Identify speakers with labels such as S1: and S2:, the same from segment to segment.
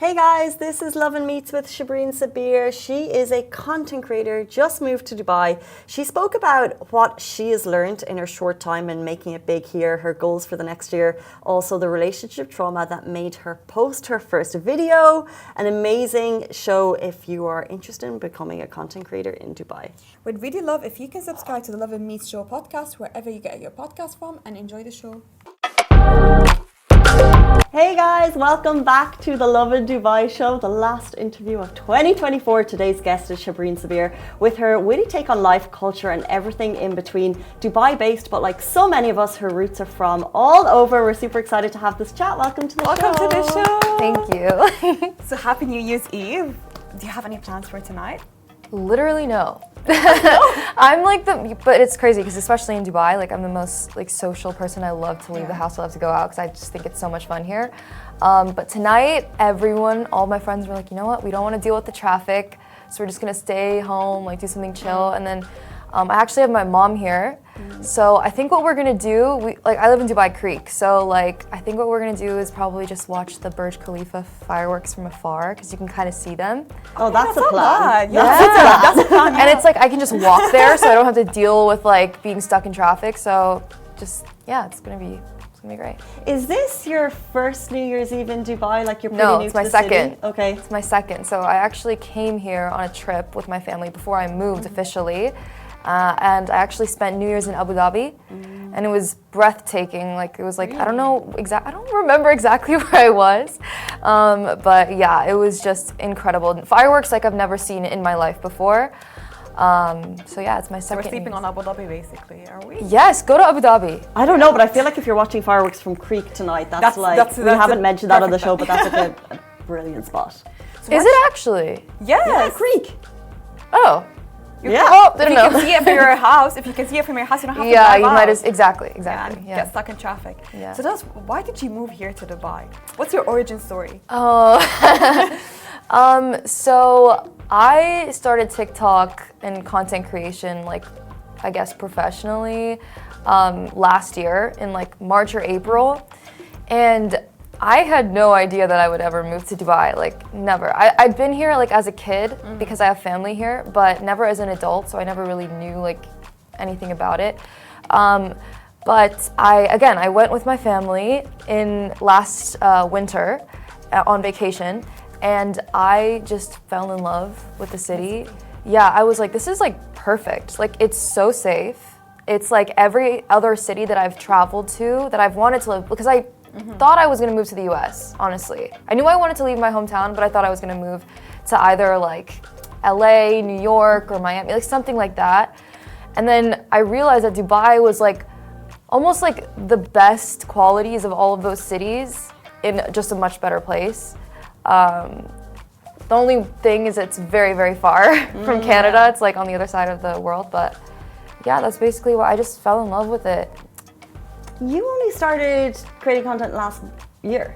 S1: Hey guys, this is Lovin Meets with Shabreen Sabeer. She is a content creator, just moved to Dubai. She spoke about what she has learned in her short time and making it big here, her goals for the next year, also the relationship trauma that made her post her first video. An amazing show if you are interested in becoming a content creator in Dubai.
S2: We'd really love if you can subscribe to the Lovin Meets Show podcast wherever you get your podcast from and enjoy the show.
S1: Hey guys, welcome back to the Lovin Dubai show, the last interview of 2024. Today's guest is Shabreen Sabeer with her witty take on life, culture and everything in between. Dubai based, but like so many of us, her roots are from all over. We're super excited to have this chat. Welcome to the show.
S2: Welcome to the show.
S3: Thank you.
S2: So happy New Year's Eve. Do you have any plans for tonight?
S3: Literally no. I'm like but it's crazy because especially in Dubai, like I'm the most like social person. I love to leave the house, I love to go out because I just think it's so much fun here. But tonight, all my friends were like, you know what, we don't want to deal with the traffic, so we're just gonna stay home, like do something chill. And then I actually have my mom here, so I think what we're gonna do, I live in Dubai Creek, so like I think what we're gonna do is probably just watch the Burj Khalifa fireworks from afar because you can kind of see them.
S1: Oh, that's a plan.
S2: Yeah,
S3: that's a plan. And it's like I can just walk there, so I don't have to deal with like being stuck in traffic. So just it's gonna be great.
S1: Is this your first New Year's Eve in Dubai? Like you're pretty
S3: No,
S1: new
S3: it's
S1: to
S3: my
S1: the
S3: second.
S1: city? Okay.
S3: It's my second. So I actually came here on a trip with my family before I moved officially. And I actually spent New Year's in Abu Dhabi, and it was breathtaking. Like it was like, really? I don't remember exactly where I was, but yeah, it was just incredible. Fireworks like I've never seen in my life before. So yeah, it's my second.
S2: So we're sleeping on Abu Dhabi basically, are we?
S3: Yes, go to Abu Dhabi.
S1: I don't know, but I feel like if you're watching fireworks from Creek tonight, we haven't mentioned that on the show, but that's like a brilliant spot.
S3: So is it actually?
S2: Yes.
S1: Yeah, Creek.
S3: Oh.
S1: Yeah.
S2: If you can see it from your house, you don't have to drive
S3: you
S2: out.
S3: might exactly.
S2: And get stuck in traffic.
S3: Yeah.
S2: So why did you move here to Dubai? What's your origin story?
S3: Oh, so I started TikTok and content creation, like I guess professionally, last year in like March or April, and I had no idea that I would ever move to Dubai, like never. I'd been here like as a kid because I have family here, but never as an adult, so I never really knew like anything about it. But I went with my family in last winter on vacation, and I just fell in love with the city. Yeah, I was like, this is like perfect. Like it's so safe. It's like every other city that I've traveled to that I've wanted to live, because I thought I was gonna move to the US, honestly. I knew I wanted to leave my hometown, but I thought I was gonna move to either like LA, New York, or Miami, like something like that. And then I realized that Dubai was like almost like the best qualities of all of those cities in just a much better place. The only thing is it's very, very far from Canada. It's like on the other side of the world, but yeah, that's basically why I just fell in love with it.
S1: You only started creating content last year.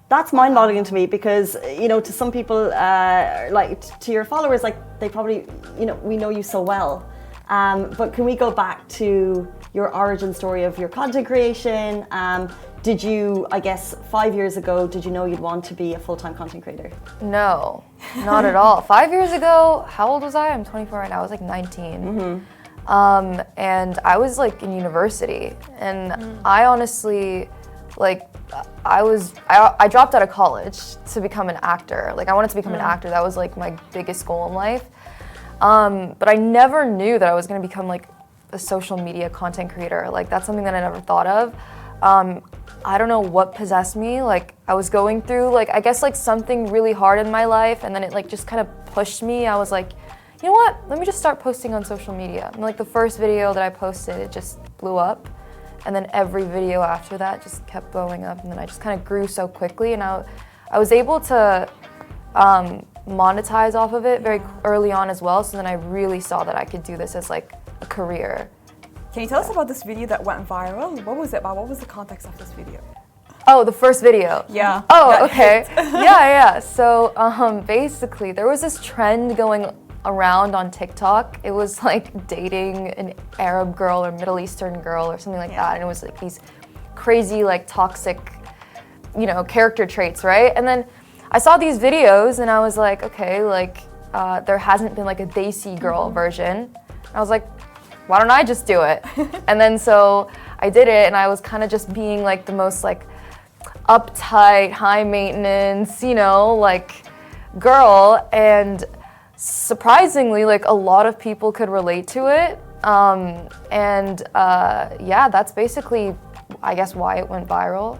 S1: That's mind-boggling to me because, you know, to some people, like to your followers, like they probably, you know, we know you so well. But can we go back to your origin story of your content creation? Did you, I guess, 5 years ago, did you know you'd want to be a full-time content creator?
S3: No, not at all. 5 years ago, how old was I? I'm 24 right now. I was like 19. And I was like in university, and I honestly, like, I dropped out of college to become an actor. Like I wanted to become an actor. That was like my biggest goal in life. But I never knew that I was gonna become like a social media content creator. Like that's something that I never thought of. I don't know what possessed me. Like I was going through like, I guess like something really hard in my life, and then it like just kind of pushed me. I was like, you know what, let me just start posting on social media. And like the first video that I posted, it just blew up. And then every video after that just kept blowing up. And then I just kind of grew so quickly. And I was able to monetize off of it very early on as well. So then I really saw that I could do this as like a career.
S2: Can you tell us about this video that went viral? What was it about? What was the context of this video?
S3: Oh, the first video.
S2: Yeah.
S3: Oh, okay. yeah. So basically there was this trend going around on TikTok. It was like dating an Arab girl or Middle Eastern girl or something like that. And it was like these crazy, like toxic, you know, character traits, right? And then I saw these videos and I was like, okay, like there hasn't been like a Desi girl version. I was like, why don't I just do it? And then so I did it, and I was kind of just being like the most like uptight, high maintenance, you know, like girl, and surprisingly, like a lot of people could relate to it. Yeah, that's basically, I guess, why it went viral.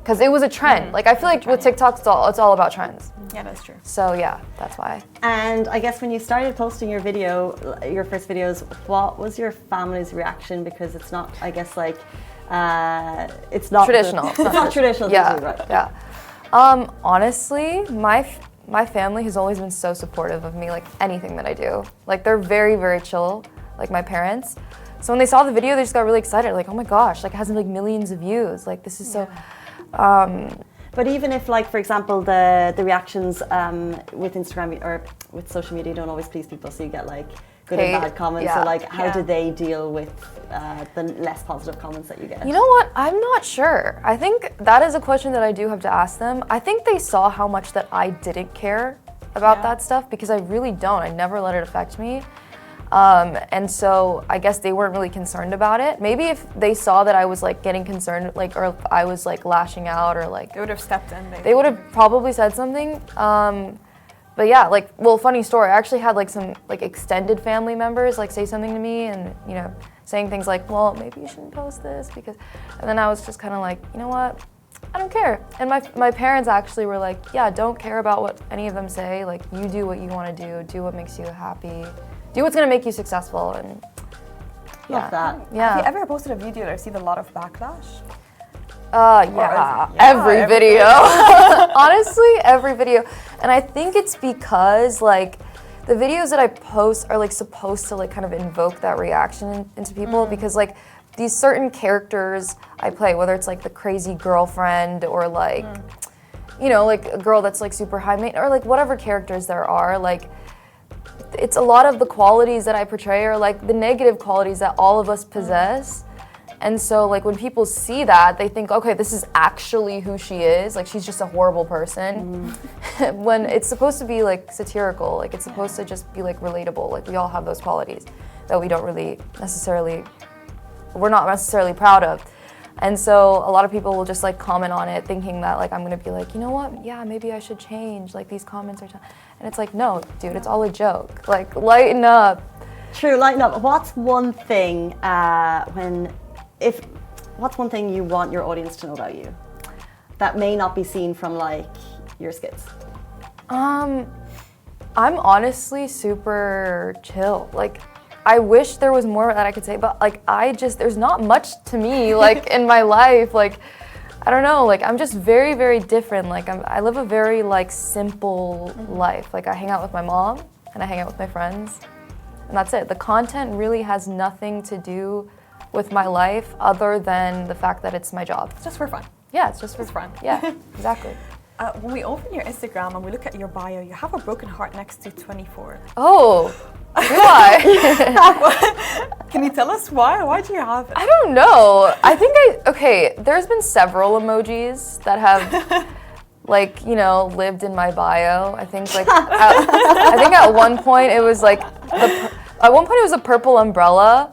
S3: Because it was a trend. Like, I feel like with TikTok, it's all about trends.
S2: Yeah, that's true.
S3: So yeah, that's why.
S1: And I guess when you started posting your first videos, what was your family's reaction? Because it's not, I guess, like, it's not
S3: traditional.
S1: It's not traditional.
S3: Yeah,
S1: usually, right?
S3: yeah. Honestly, my family has always been so supportive of me, like anything that I do. Like, they're very, very chill, like my parents. So when they saw the video, they just got really excited. Like, oh my gosh, like it has like millions of views. Like, this is so.
S1: But even if, like, for example, the reactions with Instagram or with social media don't always please people, so you get like good and bad comments.
S3: Yeah.
S1: So, like, how do they deal with the less positive comments that you get?
S3: You know what? I'm not sure. I think that is a question that I do have to ask them. I think they saw how much that I didn't care about that stuff, because I really don't. I never let it affect me. And so I guess they weren't really concerned about it. Maybe if they saw that I was like getting concerned, like, or if I was like lashing out, or like
S2: They would have stepped in.
S3: they would have probably said something. But yeah, like, well, funny story. I actually had like some like extended family members like say something to me, and you know, saying things like, well, maybe you shouldn't post this because, and then I was just kind of like, you know what? I don't care. And my parents actually were like, yeah, don't care about what any of them say. Like, you do what you want to do what makes you happy. Do what's gonna make you successful, and
S1: Love that.
S3: yeah.
S2: Have you ever posted a video that received a lot of backlash?
S3: Every video. Honestly, every video. And I think it's because like the videos that I post are like supposed to like kind of invoke that reaction into people, because like these certain characters I play, whether it's like the crazy girlfriend or like you know, like a girl that's like super high maintenance, or like whatever characters there are, like it's a lot of the qualities that I portray are like the negative qualities that all of us possess. And so like when people see that, they think, okay, this is actually who she is. Like, she's just a horrible person. When it's supposed to be like satirical, like it's supposed to just be like relatable. Like, we all have those qualities that we don't really necessarily, we're not necessarily proud of. And so a lot of people will just like comment on it thinking that like I'm gonna be like, you know what, yeah, maybe I should change, like these comments are, and it's like, no, dude, it's all a joke. Like, lighten up.
S1: True, lighten up. What's one thing what's one thing you want your audience to know about you that may not be seen from like your skits?
S3: I'm honestly super chill. Like, I wish there was more that I could say, but like there's not much to me like in my life. Like, I don't know, like I'm just very, very different. Like I live a very like simple life. Like, I hang out with my mom and I hang out with my friends, and that's it. The content really has nothing to do with my life other than the fact that it's my job.
S2: It's just for fun.
S3: Yeah, it's just for
S2: fun.
S3: Yeah, exactly.
S2: When we open your Instagram and we look at your bio, you have a broken heart next to 24.
S3: Oh, do I?
S2: Can you tell us why? Why do you have it?
S3: I don't know. I think there's been several emojis that have like, you know, lived in my bio. I think like at one point it was like a purple umbrella,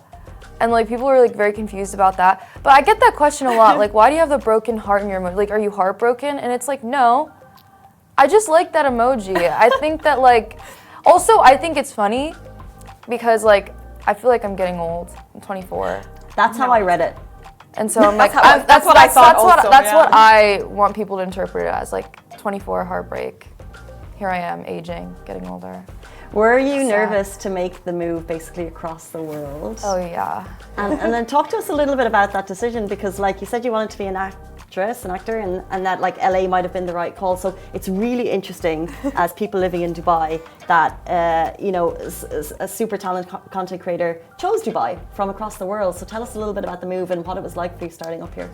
S3: and like people were like very confused about that. But I get that question a lot. Like, why do you have the broken heart in your emoji? Like, are you heartbroken? And it's like, no, I just like that emoji. I think that like, also I think it's funny because like I feel like I'm getting old. I'm 24.
S1: That's how I read it.
S3: And so I'm like,
S2: that's what I thought also,
S3: that's what I want people to interpret it as, like 24, heartbreak. Here I am, aging, getting older.
S1: Were you nervous to make the move basically across the world?
S3: Oh yeah.
S1: And then talk to us a little bit about that decision, because like you said, you wanted to be an actor, and that like LA might have been the right call. So it's really interesting as people living in Dubai that you know, a super talented content creator chose Dubai from across the world. So tell us a little bit about the move and what it was like for you starting up here.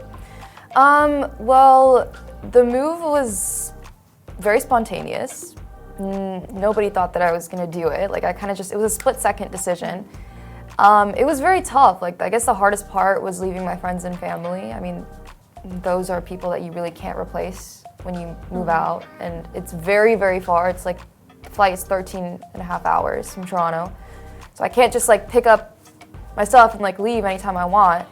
S3: Well, the move was very spontaneous. Nobody thought that I was gonna do it. Like, it was a split-second decision. It was very tough. Like, I guess the hardest part was leaving my friends and family. I mean, those are people that you really can't replace when you move out, and it's very, very far. It's like, the flight is 13 and a half hours from Toronto. So I can't just like pick up my stuff and like leave anytime I want.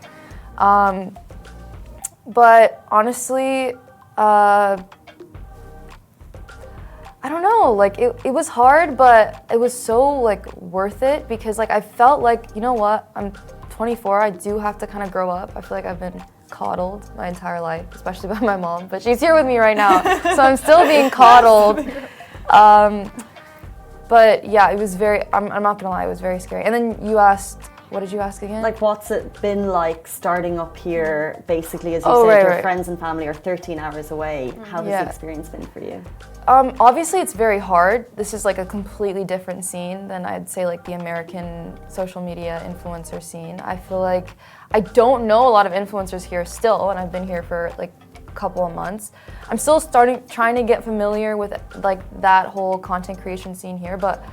S3: But honestly, I don't know, like it was hard, but it was so like worth it, because like I felt like, you know what, I'm 24, I do have to kind of grow up. I feel like I've been coddled my entire life, especially by my mom, but she's here with me right now, so I'm still being coddled. But yeah, it was I'm not gonna lie, it was very scary. And then you asked, what did you ask again?
S1: Like, what's it been like starting up here, basically, as you said, your friends and family are 13 hours away. How has the experience been for you?
S3: Obviously, it's very hard. This is like a completely different scene than I'd say like the American social media influencer scene. I feel like I don't know a lot of influencers here still, and I've been here for like a couple of months. I'm still trying to get familiar with like that whole content creation scene here. But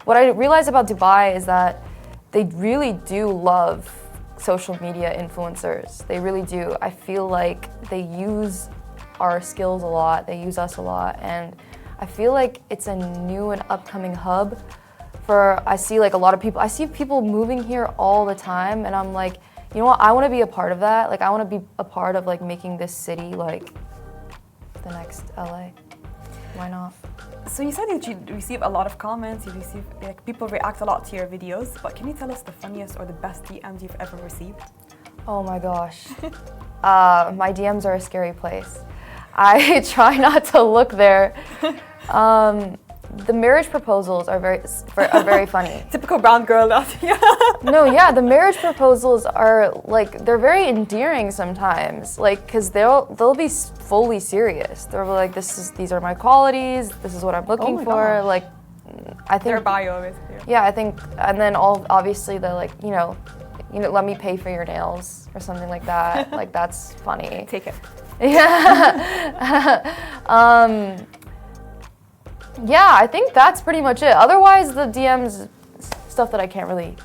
S3: what I realized about Dubai is that they really do love social media influencers. They really do. I feel like they use our skills a lot, they use us a lot, and I feel like it's a new and upcoming hub I see like a lot of people, I see people moving here all the time, and I'm like, you know what, I want to be a part of that. Like I want to be a part of like making this city like the next LA. Why not?
S2: So you said that you receive a lot of comments, you receive, like, people react a lot to your videos, but can you tell us the funniest or the best DMs you've ever received?
S3: Oh my gosh. My DMs are a scary place. I try not to look there. The marriage proposals are very funny.
S2: Typical brown girl.
S3: No, yeah, the marriage proposals are like, they're very endearing sometimes. Like, cause they'll be fully serious. They're like, these are my qualities. This is what I'm looking for.
S1: Gosh.
S3: Like, I think
S2: their bio is here.
S3: Yeah, I think, and then obviously they're like, you know, let me pay for your nails or something like that. Like that's funny.
S2: Take it.
S3: Yeah. Yeah, I think that's pretty much it. Otherwise, the DMs, stuff that I can't really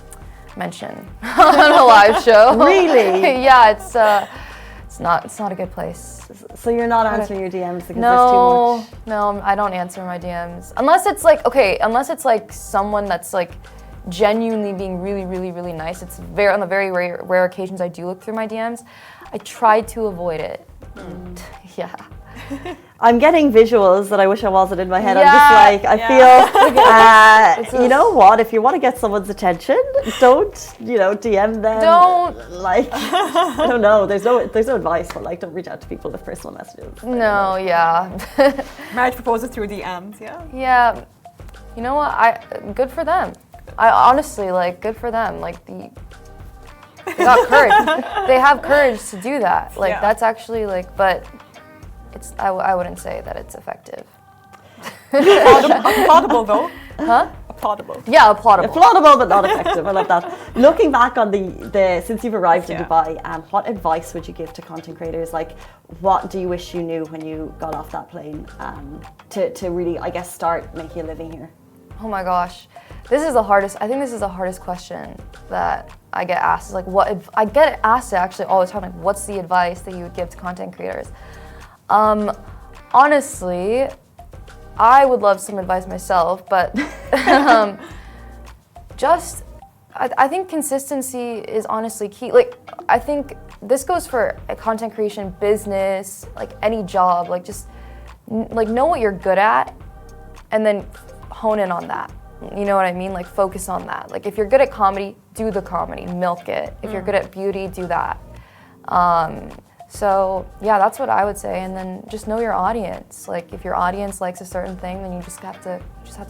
S3: mention on a live show.
S1: Really?
S3: Yeah, it's not a good place.
S1: So you're not answering your DMs because
S3: No,
S1: there's too much?
S3: no, I don't answer my DMs. Unless it's like someone that's like genuinely being really, really, really nice. It's on the very rare occasions I do look through my DMs. I try to avoid it. Yeah.
S1: I'm getting visuals that I wish I wasn't in my head.
S3: Yeah,
S1: I'm just like, I feel, you know what, if you want to get someone's attention, don't, DM them.
S3: Don't.
S1: Like, I don't know, there's no advice, but like, don't reach out to people with personal messages.
S3: No, yeah.
S2: Marriage proposal through DMs, yeah?
S3: Yeah. You know what, good for them. I honestly, like, good for them. Like, they got courage. They have courage to do that. Like, that's actually, like, but I wouldn't say that it's effective.
S2: Applaudable though.
S3: Huh?
S2: Applaudable.
S3: Yeah, applaudable.
S1: Applaudable, but not effective. I love that. Looking back on the since you've arrived in Dubai, what advice would you give to content creators? Like, what do you wish you knew when you got off that plane to really, I guess, start making a living here?
S3: Oh my gosh, this is the hardest. I think this is the hardest question that I get asked. Is like, I get asked it actually all the time. Like, what's the advice that you would give to content creators? Honestly, I would love some advice myself, but I think consistency is honestly key. Like, I think this goes for content creation, business, like any job. Like, just like know what you're good at, and then hone in on that. You know what I mean? Like, focus on that. Like, if you're good at comedy, do the comedy, milk it. If you're good at beauty, do that. So yeah, that's what I would say. And then just know your audience. Like, if your audience likes a certain thing, then you just have to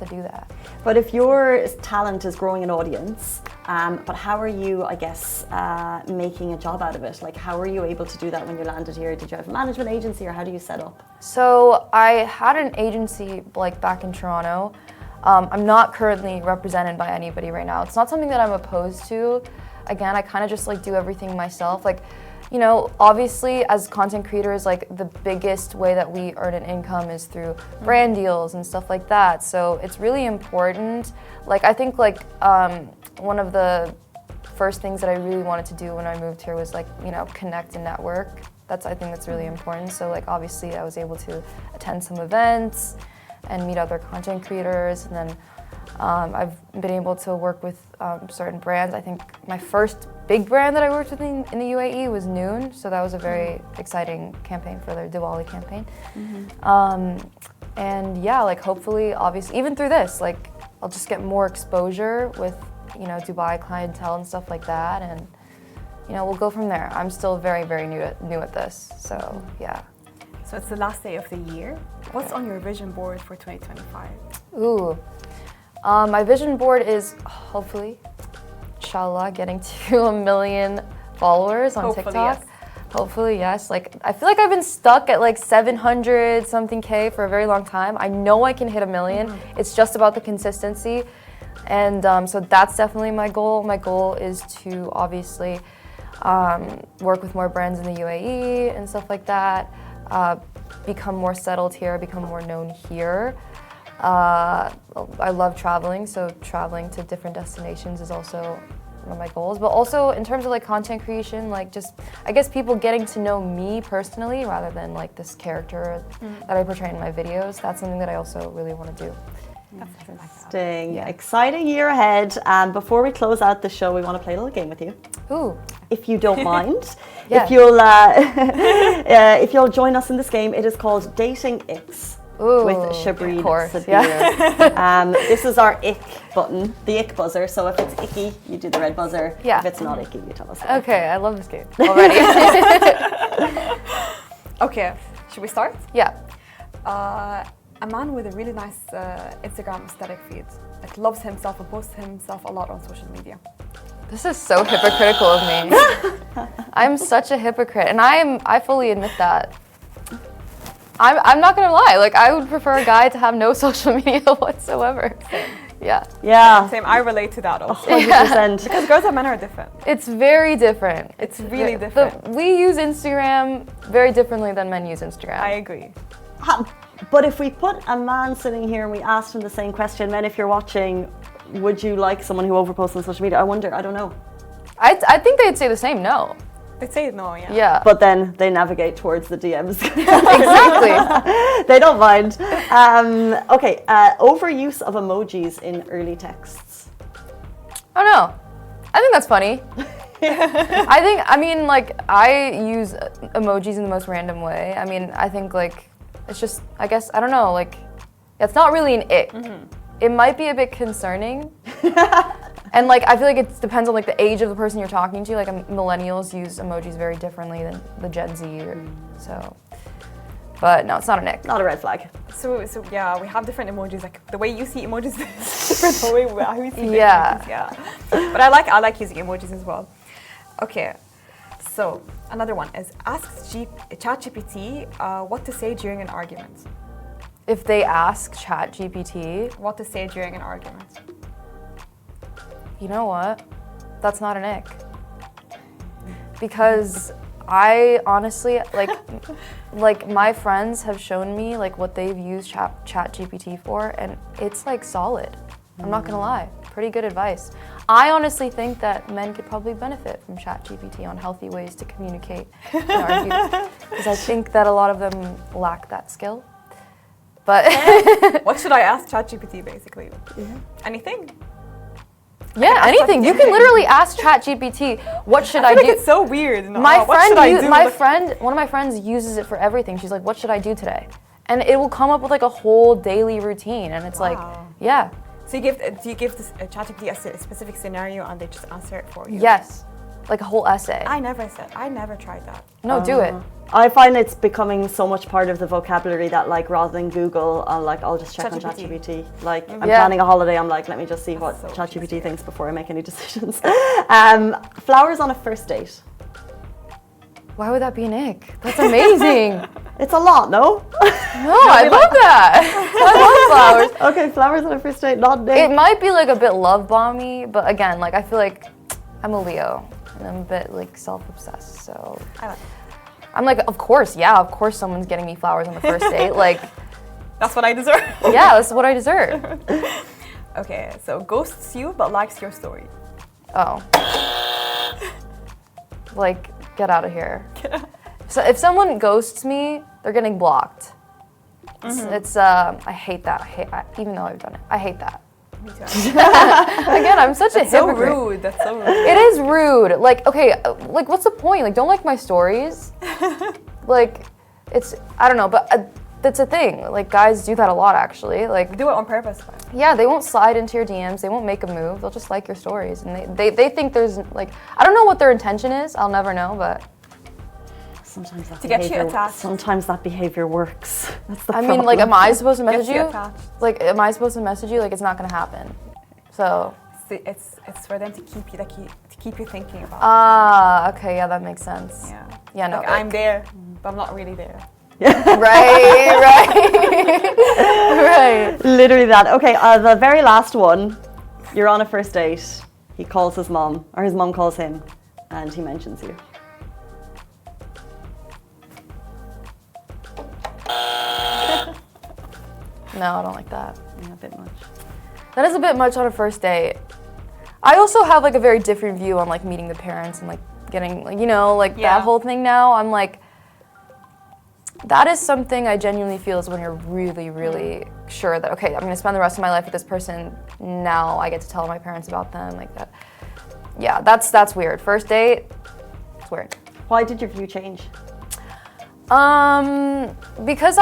S3: do that.
S1: But if your talent is growing an audience, but how are you, I guess, making a job out of it? Like, how were you able to do that when you landed here? Did you have a management agency, or how do you set up?
S3: So I had an agency like back in Toronto. I'm not currently represented by anybody right now. It's not something that I'm opposed to. Again, I kind of just like do everything myself. Like, obviously as content creators, like the biggest way that we earn an income is through brand deals and stuff like that. So it's really important. Like, I think like one of the first things that I really wanted to do when I moved here was like, connect and network. I think that's really important. So like obviously I was able to attend some events and meet other content creators, and then I've been able to work with certain brands. I think my first big brand that I worked with in the UAE was Noon, so that was a very exciting campaign for their Diwali campaign. And yeah, like hopefully, obviously, even through this, like I'll just get more exposure with, you know, Dubai clientele and stuff like that, and you know, we'll go from there. I'm still very, very new at this, so yeah.
S2: So it's the last day of the year. What's on your vision board for 2025?
S3: Ooh, my vision board is hopefully, inshallah, getting to 1 million followers on
S2: Hopefully,
S3: TikTok.
S2: yes.
S3: Hopefully, yes. Like, I feel like I've been stuck at like 700 something K for a very long time. I know I can hit 1 million. It's just about the consistency. And so that's definitely my goal. My goal is to obviously work with more brands in the UAE and stuff like that. Become more settled here, become more known here. I love traveling, so traveling to different destinations is also one of my goals. But also in terms of like content creation, like just, I guess people getting to know me personally rather than like this character that I portray in my videos. That's something that I also really want to do.
S1: Interesting. Exciting year ahead. Before we close out the show, we want to play a little game with you.
S3: Ooh.
S1: If you don't mind.
S3: Yeah.
S1: If you'll join us in this game, it is called Dating Icks.
S3: Ooh,
S1: with Shabreen
S3: of course,
S1: Sabeer.
S3: yeah.
S1: This is our ick button, the ick buzzer. So if it's icky, you do the red buzzer.
S3: Yeah.
S1: If it's not icky, you tell us.
S3: Okay, I love this game already.
S2: Okay, should we start?
S3: Yeah.
S2: A man with a really nice Instagram aesthetic feed, like loves himself and posts himself a lot on social media.
S3: This is so hypocritical of me. I'm such a hypocrite, and I fully admit that. I'm not gonna lie, like I would prefer a guy to have no social media whatsoever.
S2: Same.
S3: Yeah.
S1: Yeah.
S2: Same, I relate to that also.
S1: 100%.
S2: Because girls and men are different.
S3: It's very different.
S2: It's really different.
S3: We use Instagram very differently than men use Instagram.
S2: I agree.
S1: But if we put a man sitting here and we asked him the same question, men, if you're watching, would you like someone who overposts on social media? I wonder, I don't know.
S3: I think they'd say the same, no.
S2: They'd say no, yeah.
S3: Yeah.
S1: But then they navigate towards the DMs.
S3: Exactly.
S1: They don't mind. Okay, overuse of emojis in early texts.
S3: Oh no, I think that's funny. I mean, like, I use emojis in the most random way. I mean, I think, like, it's just, I guess, I don't know, like, it's not really an ick. It might be a bit concerning. And, like, I feel like it depends on, like, the age of the person you're talking to. Like, millennials use emojis very differently than the Gen Z, so. But no, it's not an ick.
S1: Not a red flag.
S2: So yeah, we have different emojis. Like the way you see emojis is different the way I see the
S3: Yeah.
S2: emojis. Yeah. But I like using emojis as well. Okay. So another one is ask ChatGPT what to say during an argument.
S3: If they ask ChatGPT,
S2: What to say during an argument.
S3: you know what? That's not an ick. Because I honestly, like my friends have shown me like what they've used ChatGPT for, and it's like solid. I'm not gonna lie, pretty good advice. I honestly think that men could probably benefit from ChatGPT on healthy ways to communicate and argue, because I think that a lot of them lack that skill. But
S2: What should I ask ChatGPT basically? Anything?
S3: yeah, anything. You can literally ask ChatGPT, what should I
S2: I feel
S3: do?
S2: like it's so weird. No,
S3: My
S2: what should I do?
S3: one of my friends uses it for everything. She's like, what should I do today? And it will come up with like a whole daily routine, and it's like, yeah.
S2: So do you give this ChatGPT a specific scenario and they just answer it for you?
S3: Yes, like a whole essay.
S2: I never tried that.
S3: No, do it.
S1: I find it's becoming so much part of the vocabulary that, like, rather than Google, I'll just check on ChatGPT. Like, I'm planning a holiday, I'm like, let me just see what
S2: so
S1: ChatGPT thinks before I make any decisions. Flowers on a first date.
S3: Why would that be an ick? That's amazing.
S1: It's a lot, no?
S3: No, I love that. I love flowers.
S1: Okay, flowers on a first date, not
S3: It
S1: date.
S3: might be like a bit love bomby, but again, like I feel like I'm a Leo and I'm a bit like self-obsessed, so
S2: I like
S3: I'm like, of course someone's getting me flowers on the first date. Like,
S2: That's what I deserve.
S3: yeah, that's what I deserve.
S2: Okay, so ghosts you but likes your story.
S3: Oh. Like, get out of here. If So if someone ghosts me, they're getting blocked. It's I hate that. Even though I've done it, I hate that.
S2: Me too.
S3: Again, I'm such a
S2: So
S3: hypocrite.
S2: rude. That's so rude.
S3: It is rude. Like, okay, like what's the point? Like, don't like my stories. Like, it's I don't know, but that's a thing. Like, guys do that a lot, actually. Like,
S2: Do it on purpose.
S3: yeah, they won't slide into your DMs. They won't make a move. They'll just like your stories, and they think there's like I don't know what their intention is. I'll never know, but.
S1: Sometimes that
S2: To get you
S1: behavior,
S2: attached.
S1: sometimes that behavior works. That's the
S3: I mean, like, am I supposed to message
S2: Gets you
S3: you?
S2: attached.
S3: Like, am I supposed to message you? Like, it's not gonna happen. So.
S2: It's for them to keep you to keep you thinking about.
S3: Ah, okay, yeah, that makes sense.
S2: Yeah.
S3: Yeah, no.
S2: Like, I'm there, but I'm not really there.
S3: Right. Right.
S1: Literally that. Okay, the very last one. You're on a first date. He calls his mom, or his mom calls him, and he mentions you.
S3: No, I don't like that.
S1: Yeah, a bit much.
S3: That is a bit much on a first date. I also have like a very different view on like meeting the parents and like getting like, you know, like
S2: Yeah.
S3: that whole thing now. I'm like, that is something I genuinely feel is when you're really, really sure that, okay, I'm gonna spend the rest of my life with this person. Now I get to tell my parents about them like that. Yeah, that's weird. First date, it's weird.
S1: Why did your view change?
S3: Because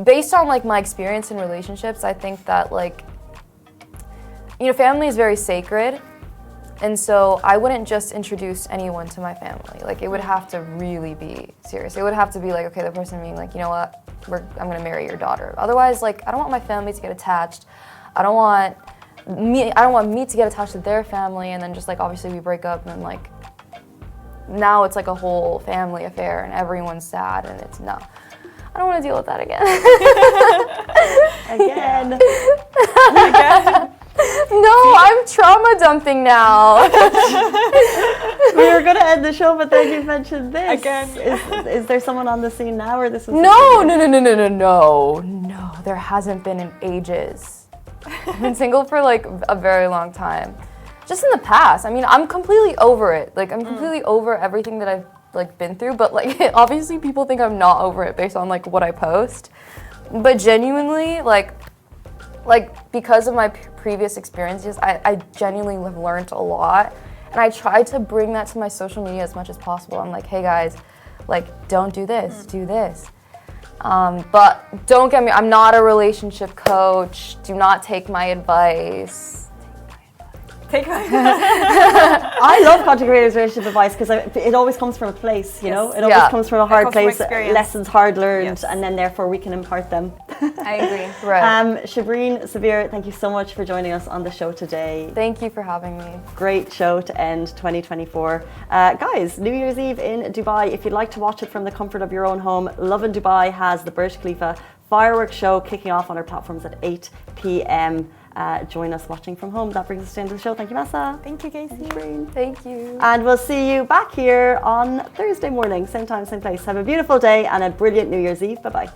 S3: based on like my experience in relationships, I think that like, you know, family is very sacred. And so I wouldn't just introduce anyone to my family. Like, it would have to really be serious. It would have to be like, okay, the person being like, you know what, I'm gonna marry your daughter. Otherwise, like, I don't want my family to get attached. I don't want me to get attached to their family, and then just like obviously we break up and like now it's like a whole family affair and everyone's sad and it's no. I don't want to deal with that again.
S1: Again.
S3: No, I'm trauma dumping now.
S1: We were going to end the show, but then you mentioned this.
S2: Again.
S1: Is there someone on the scene now, or this was?
S3: No. There hasn't been in ages. I've been single for like a very long time. Just in the past. I mean, I'm completely over it. Like, I'm completely over everything that I've like been through. But like, obviously, people think I'm not over it based on like what I post. But genuinely, like because of my previous experiences, I genuinely have learned a lot. And I try to bring that to my social media as much as possible. I'm like, hey guys, like, don't do this, do this. But don't get me, I'm not a relationship coach. Do not take my advice.
S1: I love content creators' relationship advice because it always comes from a place, you know? It always comes from a hard place, lessons hard learned, and then therefore we can impart them.
S2: I agree.
S3: Right.
S1: Shabreen Sabeer, thank you so much for joining us on the show today.
S3: Thank you for having me.
S1: Great show to end 2024. Guys, New Year's Eve in Dubai. If you'd like to watch it from the comfort of your own home, Lovin Dubai has the Burj Khalifa fireworks show kicking off on our platforms at 8 p.m. Join us watching from home. That brings us to the end of the show. Thank you, Massa.
S2: Thank you, Casey.
S3: Thank you.
S1: And we'll see you back here on Thursday morning, same time, same place. Have a beautiful day and a brilliant New Year's Eve. Bye-bye.